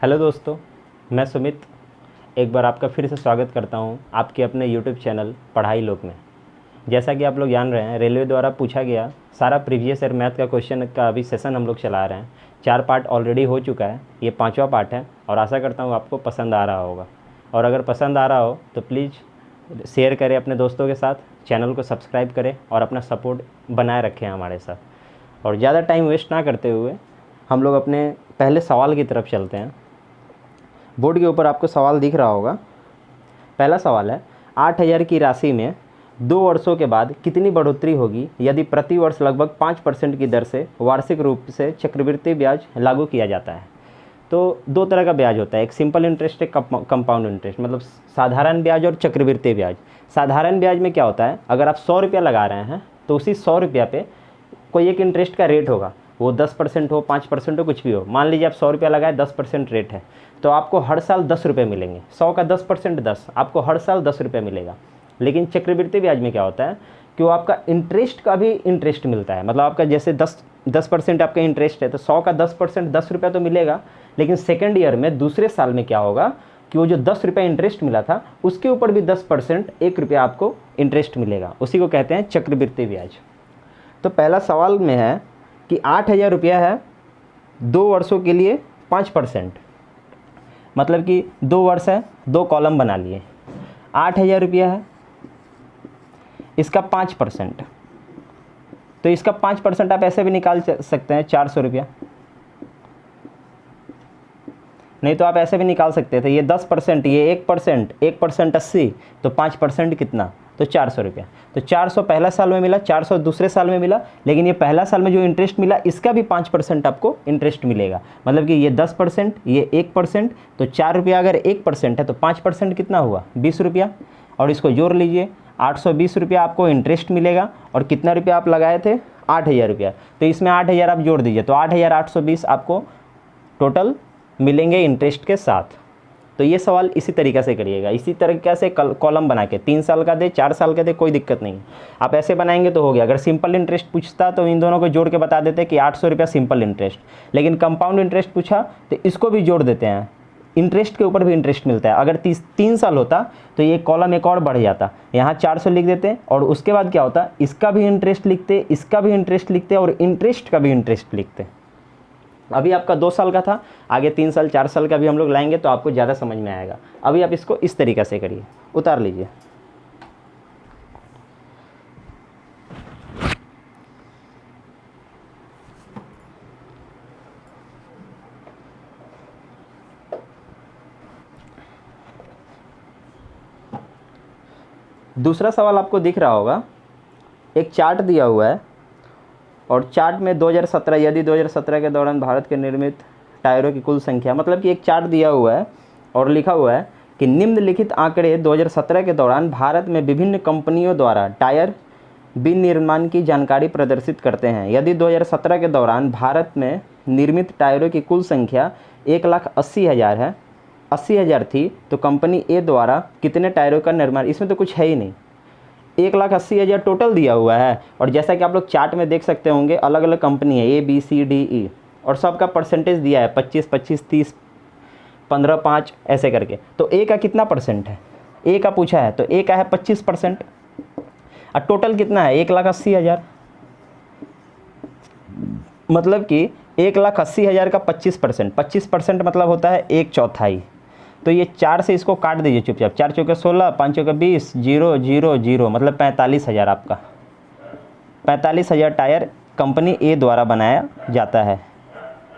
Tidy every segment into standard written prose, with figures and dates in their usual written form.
Hello दोस्तों, मैं सुमित एक बार आपका फिर से स्वागत करता हूं आपके अपने यूट्यूब चैनल पढ़ाई लोक में। जैसा कि आप लोग जान रहे हैं, रेलवे द्वारा पूछा गया सारा प्रीवियस ईयर मैथ का क्वेश्चन का अभी सेशन हम लोग चला रहे हैं। 4 पार्ट ऑलरेडी हो चुका है, ये 5वां पार्ट है और आशा करता हूँ आपको पसंद आ रहा होगा। और अगर पसंद आ रहा हो तो प्लीज़ शेयर करें अपने दोस्तों के साथ, चैनल को सब्सक्राइब करें और अपना सपोर्ट बनाए रखें हमारे साथ। और ज़्यादा टाइम वेस्ट ना करते हुए हम लोग अपने पहले सवाल की तरफ चलते हैं। बोर्ड के ऊपर आपको सवाल दिख रहा होगा। पहला सवाल है, 8,000 की राशि में 2 वर्षों के बाद कितनी बढ़ोतरी होगी यदि प्रति वर्ष लगभग 5% की दर से वार्षिक रूप से चक्रवृद्धि ब्याज लागू किया जाता है। तो 2 तरह का ब्याज होता है, एक सिंपल इंटरेस्ट, एक कंपाउंड इंटरेस्ट, मतलब साधारण ब्याज और चक्रवृद्धि ब्याज। साधारण ब्याज में क्या होता है, अगर आप 100 रुपया लगा रहे हैं तो उसी 100 रुपया पे कोई एक इंटरेस्ट का रेट होगा, वो 10% हो, 5% हो, कुछ भी हो। मान लीजिए आप 100 रुपया लगाए, 10% रेट है, तो आपको हर साल 10 रुपये मिलेंगे। 100 का 10% 10, आपको हर साल 10 रुपये मिलेगा। लेकिन चक्रवृद्धि ब्याज में क्या होता है कि वो आपका इंटरेस्ट का भी इंटरेस्ट मिलता है। मतलब आपका जैसे 10% आपका इंटरेस्ट है, तो 100 का 10% 10 रुपया तो मिलेगा। लेकिन सेकेंड ईयर में, दूसरे साल में क्या होगा कि वो जो 10 रुपये इंटरेस्ट मिला था उसके ऊपर भी 10%, 1 रुपया आपको इंटरेस्ट मिलेगा। उसी को कहते हैं चक्रवृद्धि ब्याज। तो पहला सवाल में है कि 8,000 रुपया है, 2 वर्षों के लिए 5%, मतलब कि 2 वर्ष है, 2 कॉलम बना लिए। 8,000 रुपया है, इसका 5%, तो इसका 5% आप ऐसे भी निकाल सकते हैं, 400 रुपया। नहीं तो आप ऐसे भी निकाल सकते थे, ये 10%, ये 1%, 1% 80, तो 5% कितना, तो 400 रुपया। तो 400 पहला साल में मिला, 400 दूसरे साल में मिला। लेकिन ये पहला साल में जो इंटरेस्ट मिला इसका भी 5% आपको इंटरेस्ट मिलेगा। मतलब कि ये 10%, ये 1%, तो 4 रुपया अगर 1% है तो 5% कितना हुआ, 20 रुपया। और इसको जोड़ लीजिए, 820 रुपया आपको इंटरेस्ट मिलेगा। और कितना रुपया आप लगाए थे, 8,000 रुपया, तो इसमें 8,000 आप जोड़ दीजिए, तो 8,820 आपको टोटल मिलेंगे इंटरेस्ट के साथ। तो ये सवाल इसी तरीक़े से करिएगा, इसी तरीक़े से कॉलम बना के, 3 साल का दे, 4 साल का दे, कोई दिक्कत नहीं है। आप ऐसे बनाएंगे तो हो गया। अगर सिंपल इंटरेस्ट पूछता तो इन दोनों को जोड़ के बता देते कि 800 रुपया सिंपल इंटरेस्ट। लेकिन कंपाउंड इंटरेस्ट पूछा तो इसको भी जोड़ देते हैं, इंटरेस्ट के ऊपर भी इंटरेस्ट मिलता है। अगर 3 साल होता तो ये कॉलम एक और बढ़ जाता, यहाँ 400 लिख देते और उसके बाद क्या होता, इसका भी इंटरेस्ट लिखते, इसका भी इंटरेस्ट लिखते और इंटरेस्ट का भी इंटरेस्ट लिखते। अभी आपका 2 साल का था, आगे 3 साल 4 साल का भी हम लोग लाएंगे तो आपको ज़्यादा समझ में आएगा। अभी आप इसको इस तरीक़े से करिए, उतार लीजिए। दूसरा सवाल आपको दिख रहा होगा, एक चार्ट दिया हुआ है और चार्ट में 2017, यदि 2017 के दौरान भारत के निर्मित टायरों की कुल संख्या, मतलब कि एक चार्ट दिया हुआ है और लिखा हुआ है कि निम्नलिखित आंकड़े 2017 के दौरान भारत में विभिन्न कंपनियों द्वारा टायर विनिर्माण की जानकारी प्रदर्शित करते हैं। यदि 2017 के दौरान भारत में निर्मित टायरों की कुल संख्या 1,80,000 है, 80,000 थी, तो कंपनी ए द्वारा कितने टायरों का निर्माण, इसमें तो कुछ है ही नहीं। 1,80,000 टोटल दिया हुआ है और जैसा कि आप लोग चार्ट में देख सकते होंगे, अलग अलग कंपनी है, ABCDE, और सबका परसेंटेज दिया है 25, 25, 30, 15, 5 ऐसे करके। तो ए का कितना परसेंट है, ए का पूछा है, तो ए का है 25%। और टोटल कितना है, 1,80,000, मतलब कि 1,80,000 का 25%, 25% मतलब होता है 1/4। तो ये 4 से इसको काट दीजिए चुपचाप, 4 चौके 16, 5 चौके 20, 0 0 0, मतलब 45,000 आपका। 45,000 टायर कंपनी ए द्वारा बनाया जाता है,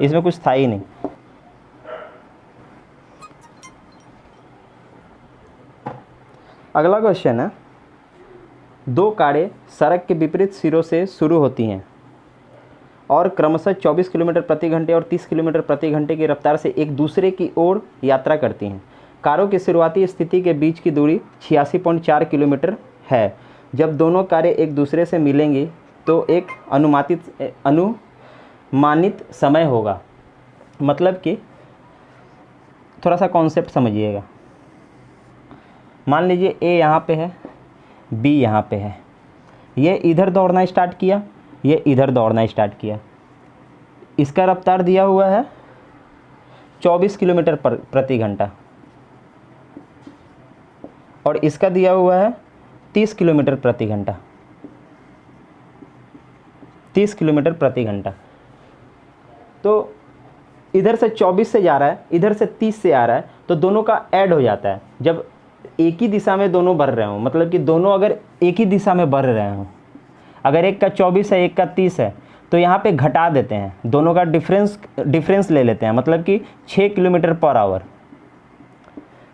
इसमें कुछ था ही नहीं। अगला क्वेश्चन है, 2 कारें सड़क के विपरीत सिरों से शुरू होती हैं और क्रमशः 24 किलोमीटर प्रति घंटे और 30 किलोमीटर प्रति घंटे की रफ्तार से एक दूसरे की ओर यात्रा करती हैं। कारों की शुरुआती स्थिति के बीच की दूरी 86.4 किलोमीटर है। जब दोनों कारें एक दूसरे से मिलेंगी तो एक अनुमानित समय होगा। मतलब कि थोड़ा सा कॉन्सेप्ट समझिएगा। मान लीजिए ए यहाँ पे है, बी यहाँ पे है, ये इधर दौड़ना स्टार्ट किया, ये इधर दौड़ना स्टार्ट किया। इसका रफ्तार दिया हुआ है 24 किलोमीटर प्रति घंटा, और इसका दिया हुआ है 30 किलोमीटर प्रति घंटा, 30 किलोमीटर प्रति घंटा। तो इधर से 24 से जा रहा है, इधर से 30 से आ रहा है, तो दोनों का ऐड हो जाता है जब एक ही दिशा में दोनों बढ़ रहे हों, मतलब कि दोनों अगर एक ही दिशा में बढ़ रहे हों, अगर एक का 24 है एक का 30 है, तो यहाँ पे घटा देते हैं, दोनों का डिफरेंस ले लेते हैं, मतलब कि 6 किलोमीटर पर आवर।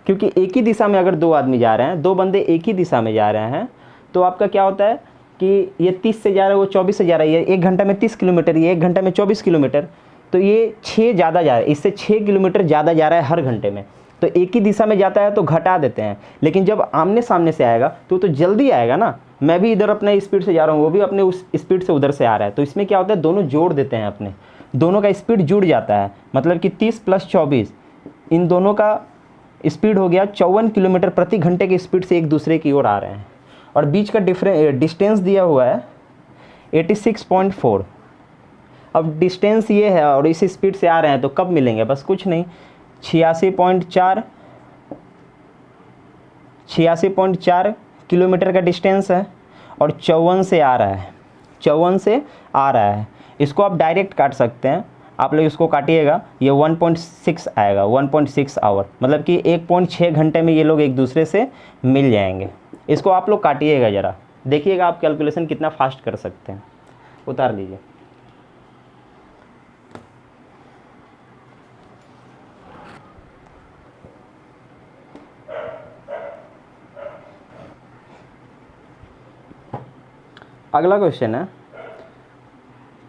क्योंकि एक ही दिशा में अगर दो आदमी जा रहे हैं, दो बंदे एक ही दिशा में जा रहे हैं, तो आपका क्या होता है कि ये 30 से जा रहा है, वो 24 से जा रहा है, ये 1 घंटा में 30 किलोमीटर, ये 1 घंटा में 24 किलोमीटर, तो ये 6 ज़्यादा जा रहा है, इससे 6 किलोमीटर ज़्यादा जा रहा है हर घंटे में। तो एक ही दिशा में जाता है तो घटा देते हैं, लेकिन जब आमने सामने से आएगा तो जल्दी आएगा ना। मैं भी इधर अपने स्पीड से जा रहा हूँ, वो भी अपने उस स्पीड से उधर से आ रहा है, तो इसमें क्या होता है, दोनों जोड़ देते हैं, अपने दोनों का स्पीड जुड़ जाता है, मतलब कि 30 + 24, इन दोनों का स्पीड हो गया 54 किलोमीटर प्रति घंटे की स्पीड से एक दूसरे की ओर आ रहे हैं, और बीच का डिस्टेंस दिया हुआ है 86.4। अब डिस्टेंस ये है और इस स्पीड से आ रहे हैं, तो कब मिलेंगे, बस कुछ नहीं, 86.4 किलोमीटर का डिस्टेंस है, और 54 से आ रहा है, 54 से आ रहा है। इसको आप डायरेक्ट काट सकते हैं, आप लोग इसको काटिएगा, ये 1.6 आएगा, 1.6 आवर, मतलब कि 1.6 घंटे में ये लोग एक दूसरे से मिल जाएंगे। इसको आप लोग काटिएगा ज़रा, देखिएगा आप कैलकुलेशन कितना फास्ट कर सकते हैं। उतार लीजिए। अगला क्वेश्चन है,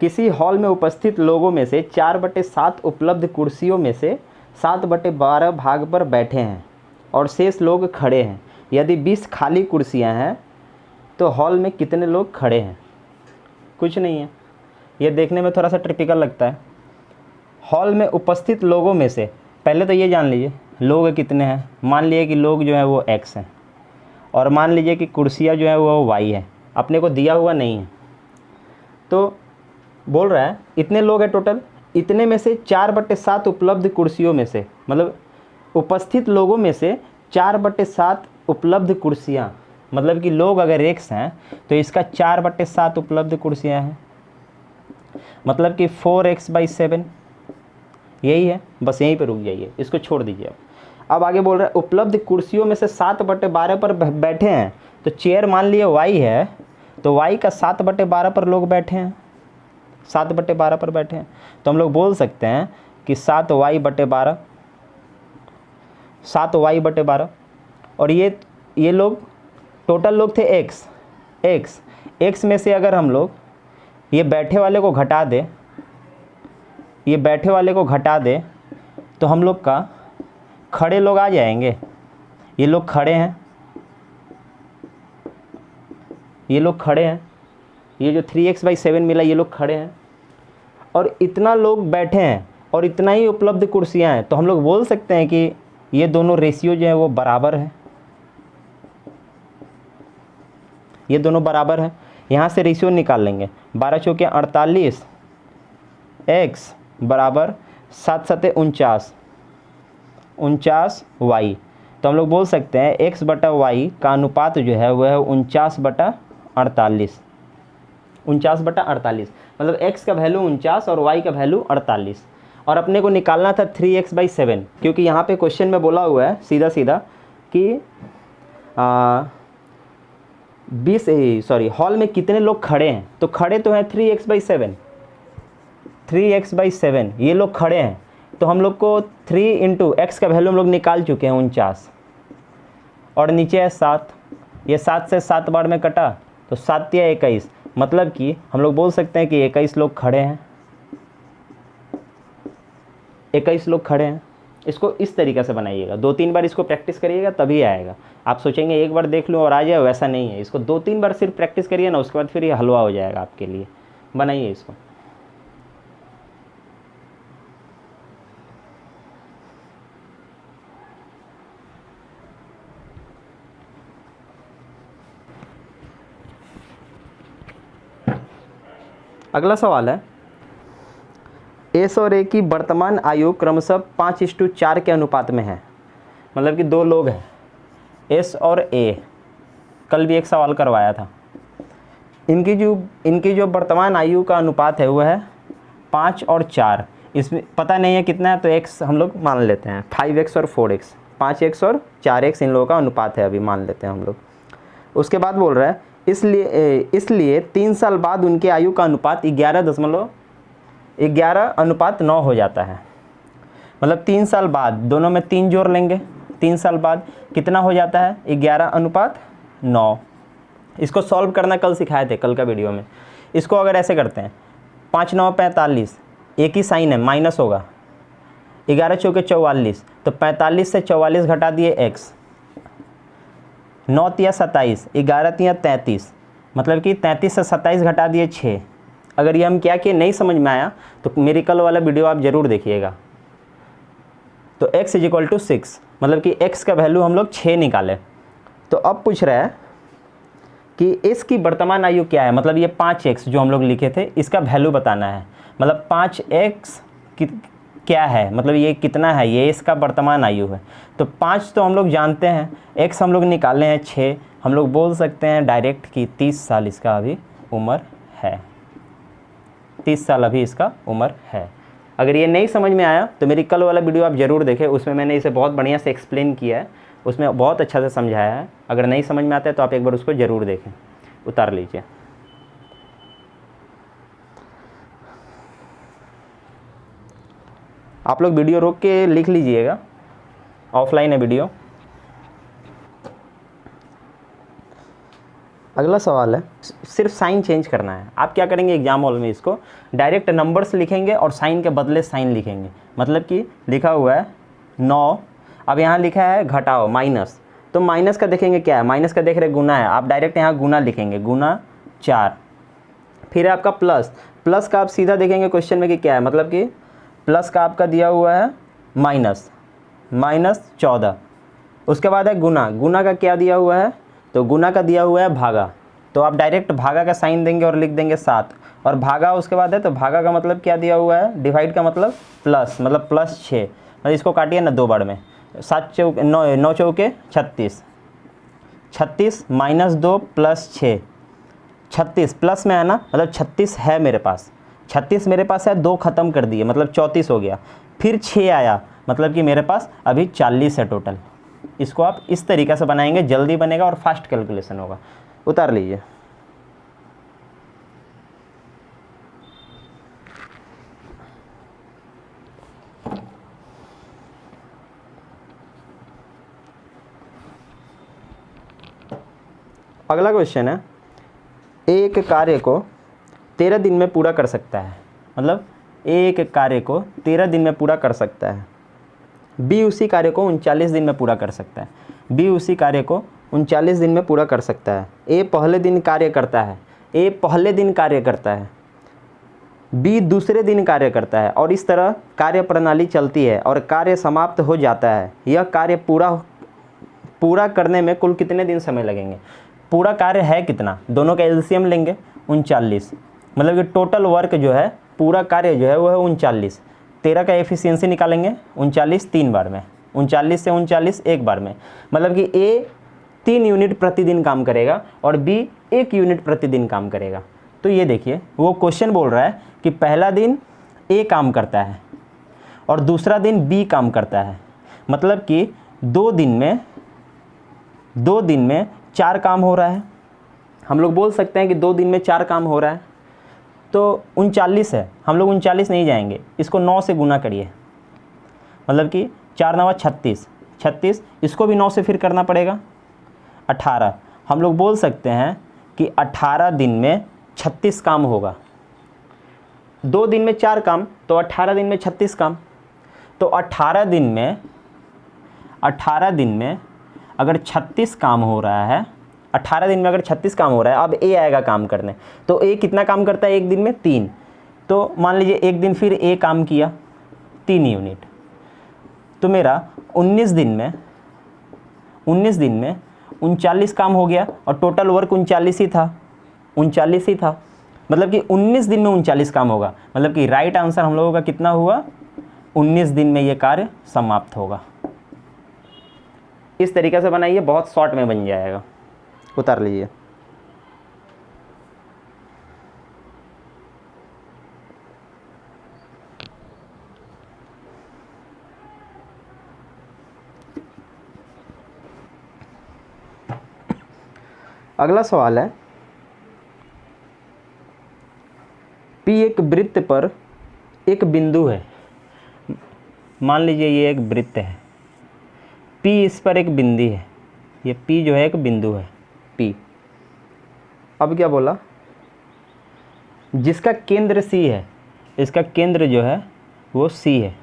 किसी हॉल में उपस्थित लोगों में से 4/7 उपलब्ध कुर्सियों में से 7/12 भाग पर बैठे हैं और शेष लोग खड़े हैं। यदि 20 खाली कुर्सियां हैं तो हॉल में कितने लोग खड़े हैं? कुछ नहीं है, ये देखने में थोड़ा सा टिपिकल लगता है। हॉल में उपस्थित लोगों में से, पहले तो ये जान लीजिए लोग कितने हैं। मान लीजिए कि लोग जो है वो x हैं, और मान लीजिए कि कुर्सियाँ जो है वो y है, अपने को दिया हुआ नहीं है। तो बोल रहा है इतने लोग हैं टोटल, इतने में से 4/7 उपलब्ध कुर्सियों में से, मतलब उपस्थित लोगों में से 4/7 उपलब्ध कुर्सियाँ, मतलब कि लोग अगर x हैं तो इसका 4/7 उपलब्ध कुर्सियाँ हैं, मतलब कि 4x/7, यही है। बस यहीं पे रुक जाइए, इसको छोड़ दीजिए। अब आगे बोल रहा है उपलब्ध कुर्सियों में से 7/12 पर बैठे हैं, तो चेयर मान लिए y है, तो y का 7/12 पर लोग बैठे हैं, 7/12 पर बैठे हैं, तो हम लोग बोल सकते हैं कि 7y/12, 7y/12। और ये लोग टोटल लोग थे x में से अगर हम लोग ये बैठे वाले को घटा दे, ये बैठे वाले को घटा दे, तो हम लोग का खड़े लोग आ जाएंगे। ये लोग खड़े हैं, ये लोग खड़े हैं, ये जो 3x/7 मिला ये लोग खड़े हैं, और इतना लोग बैठे हैं और इतना ही उपलब्ध कुर्सियां हैं, तो हम लोग बोल सकते हैं कि ये दोनों रेशियो जो है वो बराबर है, ये दोनों बराबर है। यहाँ से रेशियो निकाल लेंगे, 12 चौके 48, x बराबर 7 7 49, 49y। तो हम लोग बोल सकते हैं x/y का अनुपात जो है वह है 49/48, 49/48, मतलब x का वैल्यू 49 और y का वैल्यू 48। और अपने को निकालना था 3x/7, क्योंकि यहाँ पे क्वेश्चन में बोला हुआ है सीधा सीधा कि हॉल में कितने लोग खड़े हैं, तो खड़े तो हैं 3x/7, 3x/7 ये लोग खड़े हैं, तो हम लोग को 3 × x का वैल्यू हम लोग निकाल चुके हैं 49, और नीचे है 7, ये 7 से 7 बार में कटा, तो 7 या 21, मतलब कि हम लोग बोल सकते हैं कि 21 लोग खड़े हैं, 21 लोग खड़े हैं। इसको इस तरीके से बनाइएगा, 2-3 बार इसको प्रैक्टिस करिएगा तभी आएगा। आप सोचेंगे एक बार देख लूँ और आ जाए, वैसा नहीं है। इसको 2-3 बार सिर्फ प्रैक्टिस करिए ना, उसके बाद फिर ये हलवा हो जाएगा आपके लिए। बनाइए इसको। अगला सवाल है, एस और ए की वर्तमान आयु क्रमशः 5:4 के अनुपात में है। मतलब कि दो लोग हैं, एस और ए, कल भी एक सवाल करवाया था। इनकी जो वर्तमान आयु का अनुपात है वह है 5 और 4। इसमें पता नहीं है कितना है, तो x हम लोग मान लेते हैं, 5x और 4x, 5x और 4x इन लोगों का अनुपात है, अभी मान लेते हैं हम लोग। उसके बाद बोल रहा है इसलिए 3 साल बाद उनके आयु का अनुपात 11:9 हो जाता है। मतलब 3 साल बाद, दोनों में 3 जोड़ लेंगे, 3 साल बाद कितना हो जाता है, 11:9। इसको सॉल्व करना कल सिखाए थे, कल का वीडियो में। इसको अगर ऐसे करते हैं, 5 9 45, एक ही साइन है, माइनस होगा, 11 चौके 44, तो 45 से 44 घटा दिए x, 9 तिया 27, 11 तिया 33, मतलब कि 33 से 27 घटा दिए 6। अगर ये हम क्या किए नहीं समझ में आया तो मेरी कल वाला वीडियो आप ज़रूर देखिएगा। तो x = 6, मतलब कि x का वैल्यू हम लोग 6 निकाले। तो अब पूछ रहा है कि इसकी वर्तमान आयु क्या है, मतलब ये 5x जो हम लोग लिखे थे इसका वैल्यू बताना है। मतलब 5x क्या है, मतलब ये कितना है, ये इसका वर्तमान आयु है। तो 5 तो हम लोग जानते हैं, x हम लोग निकाले हैं 6, हम लोग बोल सकते हैं डायरेक्ट कि 30 साल इसका अभी उम्र है, 30 साल अभी इसका उम्र है। अगर ये नहीं समझ में आया तो मेरी कल वाला वीडियो आप ज़रूर देखें, उसमें मैंने इसे बहुत बढ़िया से एक्सप्लेन किया है, उसमें बहुत अच्छा से समझाया है। अगर नहीं समझ में आता है तो आप एक बार उसको ज़रूर देखें। उतार लीजिए। आप लोग वीडियो रोक के लिख लीजिएगा, ऑफलाइन है वीडियो। अगला सवाल है, सिर्फ साइन चेंज करना है। आप क्या करेंगे एग्जाम हॉल में, इसको डायरेक्ट नंबर्स लिखेंगे और साइन के बदले साइन लिखेंगे। मतलब कि लिखा हुआ है 9, अब यहाँ लिखा है घटाओ माइनस, तो माइनस का देखेंगे क्या है, माइनस का देख रहे गुना है, आप डायरेक्ट यहाँ गुना लिखेंगे, गुना 4। फिर है आपका प्लस, प्लस का आप सीधा देखेंगे क्वेश्चन में कि क्या है, मतलब कि प्लस का आपका दिया हुआ है माइनस 14। उसके बाद है गुना, गुना का क्या दिया हुआ है, तो गुना का दिया हुआ है भागा, तो आप डायरेक्ट भागा का साइन देंगे और लिख देंगे 7। और भागा उसके बाद है, तो भागा का मतलब क्या दिया हुआ है, डिवाइड का मतलब प्लस, मतलब +6। मतलब इसको काटिए ना 2 बार में, 7 चौके 9 चौके 36, 36 -2 +6, 36 प्लस में है ना, मतलब 36 है मेरे पास, 36 मेरे पास है, 2 ख़त्म कर दिए मतलब 34 हो गया। फिर 6 आया, मतलब कि मेरे पास अभी 40 है टोटल। इसको आप इस तरीक़े से बनाएंगे, जल्दी बनेगा और फास्ट कैलकुलेशन होगा। उतार लीजिए। अगला क्वेश्चन है, एक कार्य को 13 दिन में पूरा कर सकता है, मतलब एक कार्य को 13 दिन में पूरा कर सकता है। बी उसी कार्य को 39 दिन में पूरा कर सकता है। बी उसी कार्य को 39 दिन में पूरा कर सकता है। ए पहले दिन कार्य करता है, ए पहले दिन कार्य करता है, बी दूसरे दिन कार्य करता है, और इस तरह कार्य प्रणाली चलती है और कार्य समाप्त हो जाता है। यह कार्य पूरा करने में कुल कितने दिन समय लगेंगे। पूरा कार्य है कितना, दोनों का एलसीएम लेंगे 39, मतलब कि टोटल वर्क जो है, पूरा कार्य जो है वो है 39। 13 का एफिशिएंसी निकालेंगे, 39 3 बार में, 39 से 39 1 बार में, मतलब कि ए 3 यूनिट प्रतिदिन काम करेगा और बी 1 यूनिट प्रतिदिन काम करेगा। तो ये देखिए, वो क्वेश्चन बोल रहा है कि पहला दिन ए काम करता है और दूसरा दिन बी काम करता है, मतलब कि 2 दिन में 4 काम हो रहा है। हम लोग बोल सकते हैं कि 2 दिन में 4 काम हो रहा है, तो 39 है, हम लोग 39 नहीं जाएंगे, इसको 9 से गुना करिए, मतलब कि 4 9 36, 36, इसको भी 9 से फिर करना पड़ेगा 18। हम लोग बोल सकते हैं कि 18 दिन में 36 काम होगा। 2 दिन में 4 काम, तो 18 दिन में 36 काम। तो 18 दिन में अगर 36 काम हो रहा है, 18 दिन में अगर 36 काम हो रहा है, अब ए आएगा काम करने, तो ए कितना काम करता है एक दिन में 3। तो मान लीजिए एक दिन फिर ए काम किया 3 यूनिट, तो मेरा 19 दिन में 39 काम हो गया और टोटल वर्क 39 ही था। मतलब कि 19 दिन में 39 काम होगा, मतलब कि राइट आंसर हम लोगों का कितना हुआ, 19 दिन में ये कार्य समाप्त होगा। इस तरीके से बनाइए, बहुत शॉर्ट में बन जाएगा। उतार लीजिए। अगला सवाल है, P एक वृत्त पर एक बिंदु है। मान लीजिए ये एक वृत्त है, P इस पर एक बिंदु है, ये P जो है एक बिंदु है P। अब क्या बोला, जिसका केंद्र C है, इसका केंद्र जो है वो C है।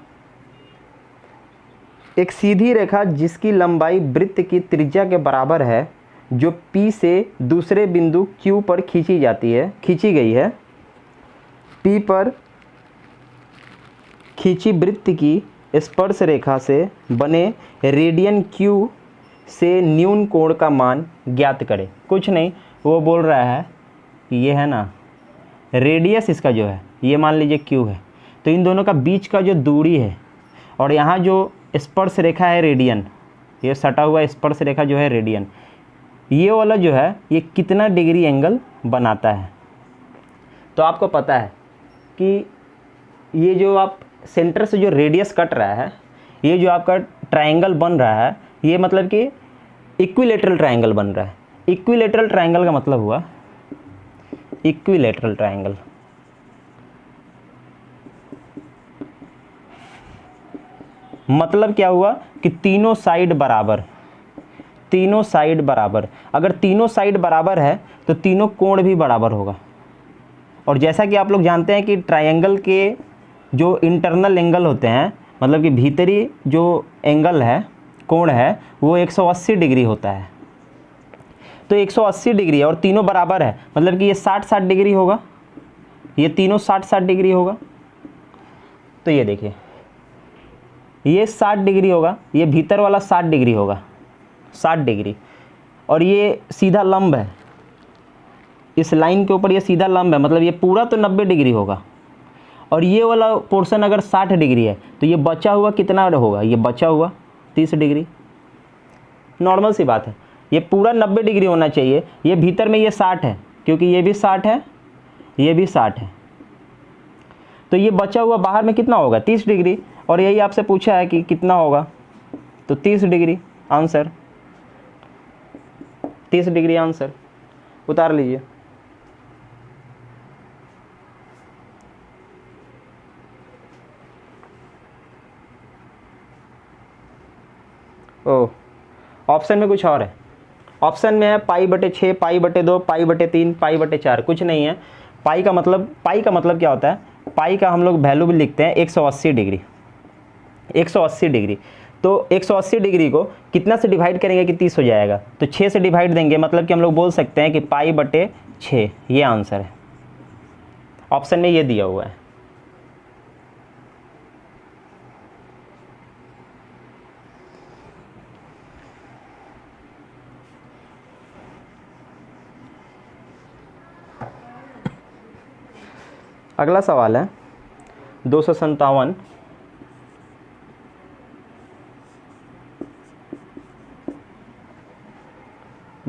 एक सीधी रेखा जिसकी लंबाई वृत्त की त्रिज्या के बराबर है, जो P से दूसरे बिंदु Q पर खींची गई है। P पर खींची वृत्त की स्पर्श रेखा से बने रेडियन Q से न्यून कोण का मान ज्ञात करें। कुछ नहीं, वो बोल रहा है कि ये है ना रेडियस, इसका जो है ये मान लीजिए Q है, तो इन दोनों का बीच का जो दूरी है और यहाँ जो स्पर्श रेखा है रेडियन, ये सटा हुआ स्पर्श रेखा जो है रेडियन, ये वाला जो है ये कितना डिग्री एंगल बनाता है। तो आपको पता है कि ये जो आप सेंटर से जो रेडियस कट रहा है, ये जो आपका ट्रायंगल बन रहा है, ये मतलब कि इक्विलेटरल ट्रायंगल बन रहा है। इक्विलेटरल ट्रायंगल का मतलब हुआ, इक्विलेटरल ट्रायंगल मतलब क्या हुआ कि तीनों साइड बराबर, तीनों साइड बराबर। अगर तीनों साइड बराबर है तो तीनों कोण भी बराबर होगा। और जैसा कि आप लोग जानते हैं कि ट्रायंगल के जो इंटरनल एंगल होते हैं, मतलब कि भीतरी जो एंगल है, कोण है, वो 180 डिग्री होता है। तो 180 डिग्री और तीनों बराबर है, मतलब कि ये 60-60 डिग्री होगा, ये तीनों 60-60 डिग्री होगा। तो ये देखिए, ये 60 डिग्री होगा, ये भीतर वाला 60 डिग्री होगा, 60 डिग्री, और ये सीधा लंब है, इस लाइन के ऊपर ये सीधा लंब है, मतलब ये पूरा तो 90 डिग्री होगा। और ये वाला पोर्शन अगर 60 डिग्री है तो ये बचा हुआ कितना होगा, ये बचा हुआ 30 डिग्री। नॉर्मल सी बात है, ये पूरा 90 डिग्री होना चाहिए, ये भीतर में ये 60 है, क्योंकि ये भी 60 है, ये भी 60 है, तो ये बचा हुआ बाहर में कितना होगा, 30 डिग्री। और यही आपसे पूछा है कि कितना होगा, तो 30 डिग्री आंसर, 30 डिग्री आंसर। उतार लीजिए। ओह, ऑप्शन में कुछ और है। ऑप्शन में है π/6, π/2, π/3, π/4। कुछ नहीं है। पाई का मतलब क्या होता है, पाई का हम लोग वैल्यू भी लिखते हैं 180 डिग्री, 180 डिग्री। तो 180 डिग्री को कितना से डिवाइड करेंगे कि 30 हो जाएगा, तो 6 से डिवाइड देंगे, मतलब कि हम लोग बोल सकते हैं कि π/6 ये आंसर है। ऑप्शन में ये दिया हुआ है। अगला सवाल है 257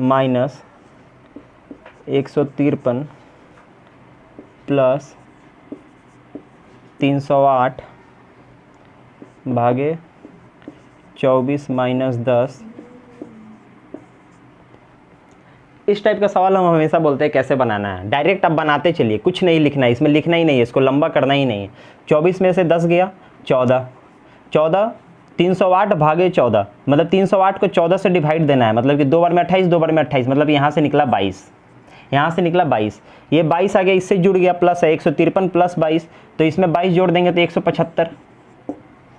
माइनस 153 प्लस 308 भागे 24 माइनस 10। इस टाइप का सवाल हम हमेशा बोलते हैं कैसे बनाना है। डायरेक्ट आप बनाते चलिए, कुछ नहीं लिखना है, इसमें लिखना ही नहीं है, इसको लंबा करना ही नहीं है। 24 में से 10 गया 14, 308 भागे 14, मतलब 308 को 14 से डिवाइड देना है, मतलब कि 2 बार में 28, 2 बार में 28, मतलब यहाँ से निकला 22, यहाँ से निकला 22, ये 22 आ गया, इससे जुड़ गया, प्लस है 153 प्लस 22, तो इसमें 22 जोड़ देंगे तो 175,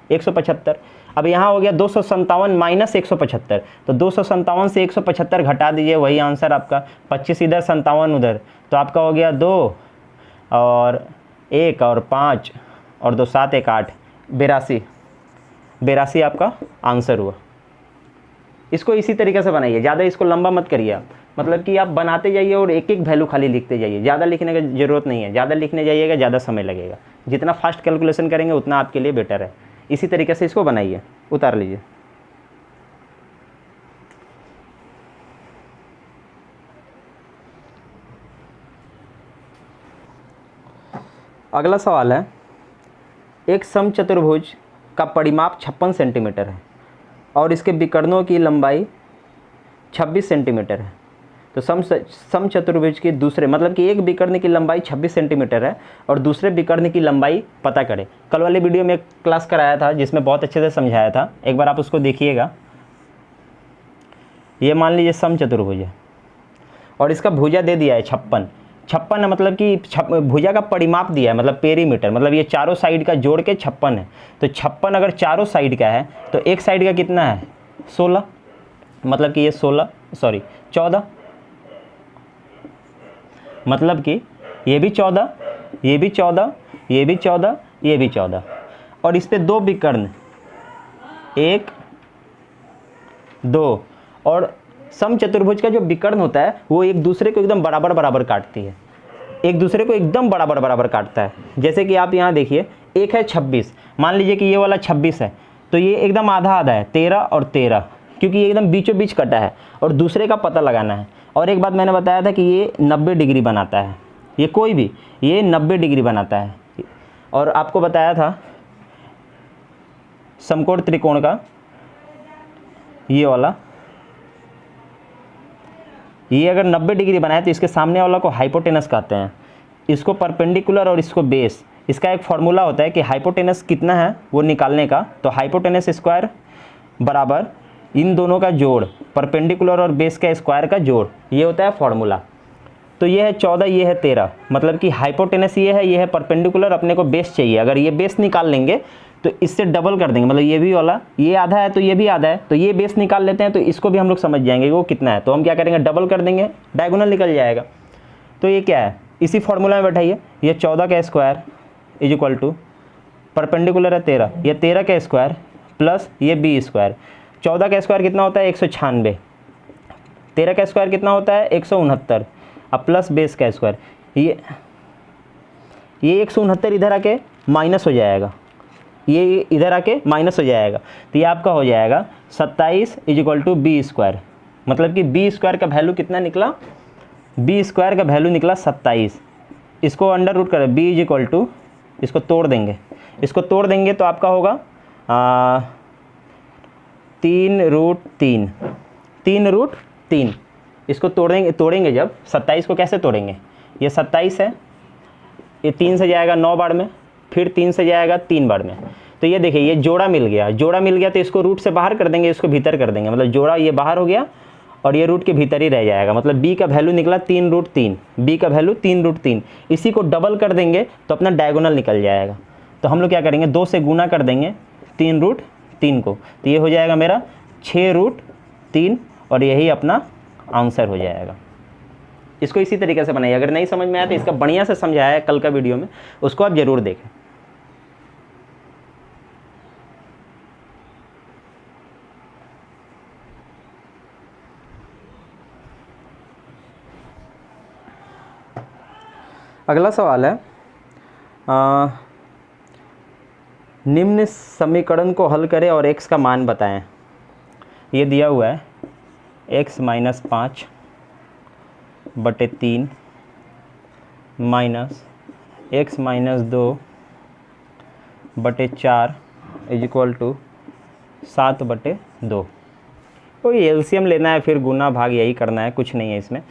175। अब यहाँ हो गया 257 माइनस 175, तो 257 से 175 घटा दीजिए, वही आंसर आपका। 25 इधर, 57 उधर, तो आपका हो गया 2 और 1 और 5 और 2 7 1 8, 82 आपका आंसर हुआ। इसको इसी तरीके से बनाइए, ज़्यादा इसको लंबा मत करिए आप, मतलब कि आप बनाते जाइए और एक एक वैल्यू खाली लिखते जाइए, ज़्यादा लिखने की ज़रूरत नहीं है, ज़्यादा लिखने जाइएगा ज़्यादा समय लगेगा, जितना फास्ट कैलकुलेशन करेंगे उतना आपके लिए बेटर है। इसी तरीके से इसको बनाइए, उतार लीजिए। अगला सवाल है, एक समचतुर्भुज का परिमाप 56 सेंटीमीटर है और इसके विकर्णों की लंबाई 26 सेंटीमीटर है। तो समचतुर्भुज के दूसरे, मतलब कि एक विकर्ण की लंबाई 26 सेंटीमीटर है और दूसरे विकर्ण की लंबाई पता करें। कल वाले वीडियो में एक क्लास कराया था जिसमें बहुत अच्छे से समझाया था, एक बार आप उसको देखिएगा। ये मान लीजिए समचतुर्भुज है और इसका भुजा दे दिया है 56। 56 है, मतलब कि भुजा का परिमाप दिया है, मतलब पेरीमीटर, मतलब ये चारों साइड का जोड़ के 56 है। तो 56 अगर चारों साइड का है तो एक साइड का कितना है 16, मतलब कि ये 14, मतलब कि ये भी 14, ये भी 14, ये भी 14, ये भी 14, और इस पे दो विकर्ण 1 2, और समचतुर्भुज का जो विकर्ण होता है वो एक दूसरे को एकदम बराबर बराबर काटती है, एक दूसरे को एकदम बराबर बराबर काटता है। जैसे कि आप यहाँ देखिए, एक है 26, मान लीजिए कि ये वाला 26 है तो ये एकदम आधा आधा है 13 और 13, क्योंकि ये एकदम बीचों बीच कटा है और दूसरे का पता लगाना है। और एक बात मैंने बताया था कि ये 90 डिग्री बनाता है, ये कोई भी, ये 90 डिग्री बनाता है। और आपको बताया था समकोण त्रिकोण का ये वाला, ये अगर 90 डिग्री बनाए तो इसके सामने वाला को हाइपोटेनस कहते हैं, इसको परपेंडिकुलर और इसको बेस। इसका एक फॉर्मूला होता है कि हाइपोटेनस कितना है वो निकालने का, तो हाइपोटेनस स्क्वायर बराबर इन दोनों का जोड़, परपेंडिकुलर और बेस का स्क्वायर का जोड़, ये होता है फॉर्मूला। तो ये है 14, ये है 13, मतलब कि हाइपोटेनस ये है परपेंडिकुलर, अपने को बेस चाहिए। अगर ये बेस निकाल लेंगे तो इससे डबल कर देंगे, मतलब ये भी वाला, ये आधा है तो ये भी आधा है, तो ये बेस निकाल लेते हैं तो इसको भी हम लोग समझ जाएंगे वो कितना है। तो हम क्या करेंगे, डबल कर देंगे, डायगोनल निकल जाएगा। तो ये क्या है, इसी फॉर्मूला में बैठाइए, ये 14 का square is equal to perpendicular है 13, ये 13 का स्क्वायर प्लस ये बी स्क्वायर। 14 का स्क्वायर कितना होता है 196, 13 का स्क्वायर कितना होता है 169, अब प्लस बेस का स्क्वायर, ये 169 इधर आके माइनस हो जाएगा, ये इधर आके माइनस हो जाएगा, तो ये आपका हो जाएगा 27 is equal to B square. मतलब कि बी स्क्वायर का वैल्यू कितना निकला, बी स्क्वायर का वैल्यू निकला 27। इसको अंडर रूट करें, बी इज इक्वल टू, इसको तोड़ देंगे, इसको तोड़ देंगे तो आपका होगा 3√3, 3√3। इसको तोड़ेंगे जब 27 को कैसे तोड़ेंगे, ये 27 है, ये 3 से जाएगा 9 बार में, फिर 3 से जाएगा 3 बार में, तो ये देखिए ये जोड़ा मिल गया, जोड़ा मिल गया तो इसको रूट से बाहर कर देंगे, इसको भीतर कर देंगे, मतलब जोड़ा ये बाहर हो गया और ये रूट के भीतर ही रह जाएगा। मतलब b का वैल्यू निकला 3√3, b का वैल्यू 3√3। इसी को डबल कर देंगे तो अपना डायगोनल निकल जाएगा। तो हम लोग क्या करेंगे, 2 से गुना कर देंगे 3√3 को, तो ये हो जाएगा मेरा 6√3 और यही अपना आंसर हो जाएगा। इसको इसी तरीके से बनाइए। अगर नहीं समझ में आया तो इसका बढ़िया से समझाया है कल का वीडियो में, उसको आप ज़रूर देखें। अगला सवाल है, निम्न समीकरण को हल करें और x का मान बताएं। ये दिया हुआ है x - 5 बटे 3 माइनस x - 2 बटे 4 इज इक्वल टू 7 बटे 2। तो ये एलसीएम लेना है, फिर गुना भाग यही करना है, कुछ नहीं है इसमें।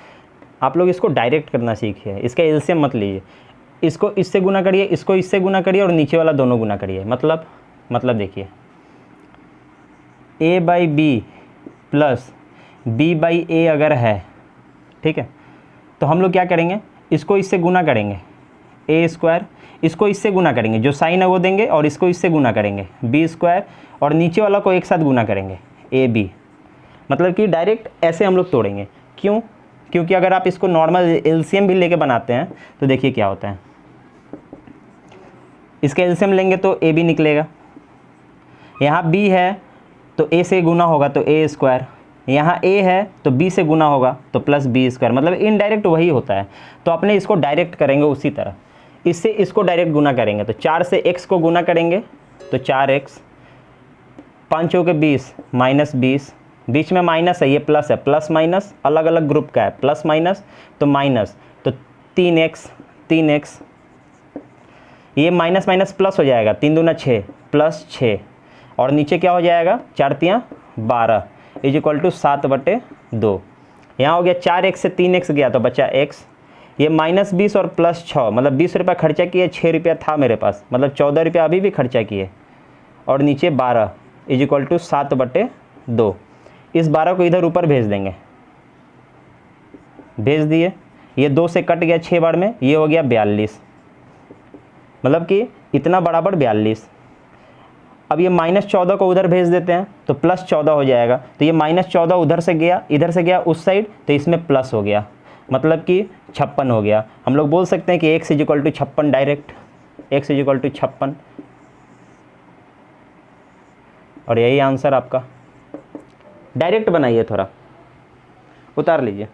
आप लोग इसको डायरेक्ट करना सीखिए, इसका एलसीएम मत लीजिए। इसको इससे गुना करिए, इसको इससे गुना करिए और नीचे वाला दोनों गुना करिए। मतलब देखिए a/b प्लस b/a अगर है, ठीक है, तो हम लोग क्या करेंगे, इसको इससे गुना करेंगे a², इसको इससे गुना करेंगे, जो साइन है वो देंगे और इसको इससे गुना करेंगे b² और नीचे वाला को एक साथ गुना करेंगे ab। मतलब कि डायरेक्ट ऐसे हम लोग तोड़ेंगे। क्यों? क्योंकि अगर आप इसको नॉर्मल एलसीएम भी लेके बनाते हैं तो देखिए क्या होता है, इसका एलसीएम लेंगे तो ए बी निकलेगा, यहाँ बी है तो ए से गुना होगा तो a², यहाँ a है तो b से गुना होगा तो प्लस बी स्क्वायर, मतलब इनडायरेक्ट वही होता है। तो अपने इसको डायरेक्ट करेंगे उसी तरह, इससे इसको डायरेक्ट गुना करेंगे तो 4 से x को गुना करेंगे तो 4x, 5 चौके 20 माइनस 20, बीच में माइनस है, ये प्लस है, प्लस माइनस अलग अलग ग्रुप का है, प्लस माइनस तो माइनस, तो 3x, ये माइनस माइनस प्लस हो जाएगा, 3 दूना 6 प्लस 6, और नीचे क्या हो जाएगा 4 तियाँ 12 इज इक्वल टू 7/2। यहाँ हो गया 4x से 3x गया तो बचा x, ये माइनस 20 और प्लस 6, मतलब 20 रुपये खर्चा किए, 6 रुपया था मेरे पास, मतलब 14 रुपया अभी भी खर्चा किए, और नीचे 12 इज इक्वल टू 7/2। इस 12 को इधर ऊपर भेज देंगे, भेज दिए, ये 2 से कट गया 6 बार में, ये हो गया 42, मतलब कि इतना बराबर 42। अब ये -14 को उधर भेज देते हैं तो +14 हो जाएगा, तो ये -14 उधर से गया, इधर से गया उस साइड, तो इसमें प्लस हो गया, मतलब कि 56 हो गया। हम लोग बोल सकते हैं कि x is equal to 56 direct, x is equal to 56, और यही आंसर आपका। डायरेक्ट बनाइए, थोड़ा उतार लीजिए।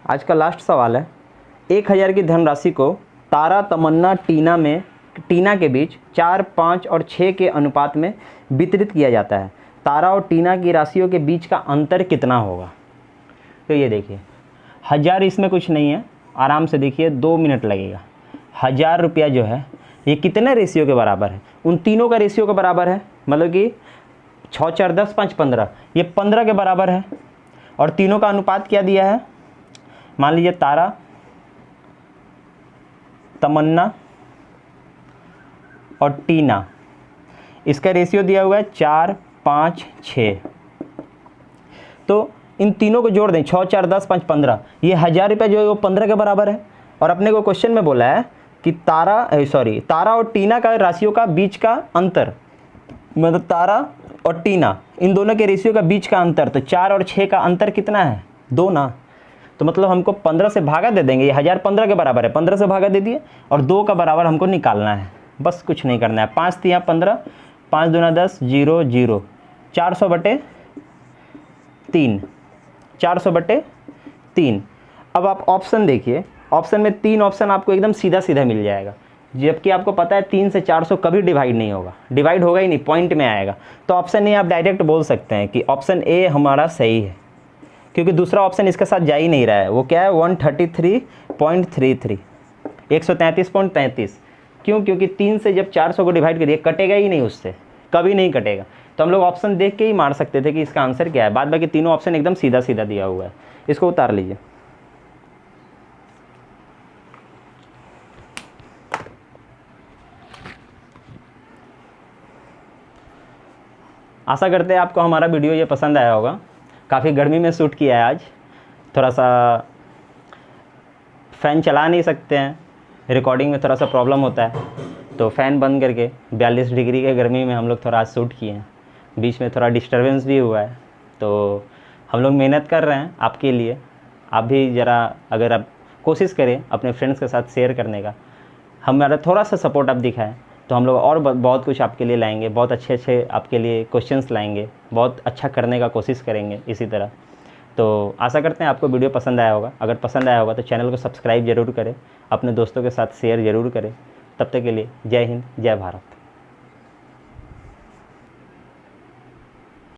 आज का लास्ट सवाल है, 1000 की धनराशि को तारा, तमन्ना, टीना के बीच 4, 5 और 6 के अनुपात में वितरित किया जाता है। तारा और टीना की राशियों के बीच का अंतर कितना होगा? तो ये देखिए, 1000 इसमें कुछ नहीं है, आराम से देखिए 2 मिनट लगेगा। 1000 रुपया जो है ये कितने रेशियो के बराबर है? उन तीनों का रेशियो के बराबर है, मतलब कि 6, 4, 10, 5, 15, ये 15 के बराबर है। और तीनों का अनुपात क्या दिया है? मान लीजिए तारा, तमन्ना और टीना, इसका रेशियो दिया हुआ है 4, 5, 6। तो इन तीनों को जोड़ दें, 6, 4, 10, 5, 15, ये 1000 रुपये जो है वो 15 के बराबर है। और अपने को क्वेश्चन में बोला है कि तारा और टीना का राशियों का बीच का अंतर, मतलब तारा और टीना इन दोनों के रेशियो का बीच का अंतर, तो 4 और 6 का अंतर कितना है? 2 ना। तो मतलब हमको 15 से भागा दे देंगे, ये 1000 15 के बराबर है, 15 से भागा दे दिए, और 2 का बराबर हमको निकालना है, बस कुछ नहीं करना है। 5 तियाँ 15, 5 दूना 10, 0, 0, 400/3, 400/3। अब आप ऑप्शन देखिए, ऑप्शन में 3 ऑप्शन आपको एकदम सीधा सीधा मिल जाएगा, जबकि आपको पता है 3 से 400 कभी डिवाइड नहीं होगा, डिवाइड होगा ही नहीं, पॉइंट में आएगा। तो ऑप्शन ए आप डायरेक्ट बोल सकते हैं कि ऑप्शन ए हमारा सही है, क्योंकि दूसरा ऑप्शन इसके साथ जा ही नहीं रहा है। वो क्या है? 133.33, 133.33। क्यों? क्योंकि 3 से जब 400 को डिवाइड करिए, कटेगा ही नहीं उससे, कभी नहीं कटेगा। तो हम लोग ऑप्शन देख के ही मार सकते थे कि इसका आंसर क्या है। बाद बाकी तीनों ऑप्शन एकदम सीधा सीधा दिया हुआ है। इसको उतार लीजिए। आशा करते हैं आपको हमारा वीडियो ये पसंद आया होगा। काफ़ी गर्मी में शूट किया है आज, थोड़ा सा फ़ैन चला नहीं सकते हैं, रिकॉर्डिंग में थोड़ा सा प्रॉब्लम होता है, तो फ़ैन बंद करके 42 डिग्री के गर्मी में हम लोग थोड़ा आज शूट किए हैं। बीच में थोड़ा डिस्टर्बेंस भी हुआ है, तो हम लोग मेहनत कर रहे हैं आपके लिए। आप भी ज़रा अगर आप कोशिश करें अपने फ्रेंड्स के साथ शेयर करने का, हमारा थोड़ा सा सपोर्ट आप दिखाएं, तो हम लोग और बहुत कुछ आपके लिए लाएंगे, बहुत अच्छे अच्छे आपके लिए क्वेश्चंस लाएंगे, बहुत अच्छा करने का कोशिश करेंगे इसी तरह। तो आशा करते हैं आपको वीडियो पसंद आया होगा। अगर पसंद आया होगा तो चैनल को सब्सक्राइब ज़रूर करें, अपने दोस्तों के साथ शेयर ज़रूर करें। तब तक के लिए जय हिंद, जय भारत।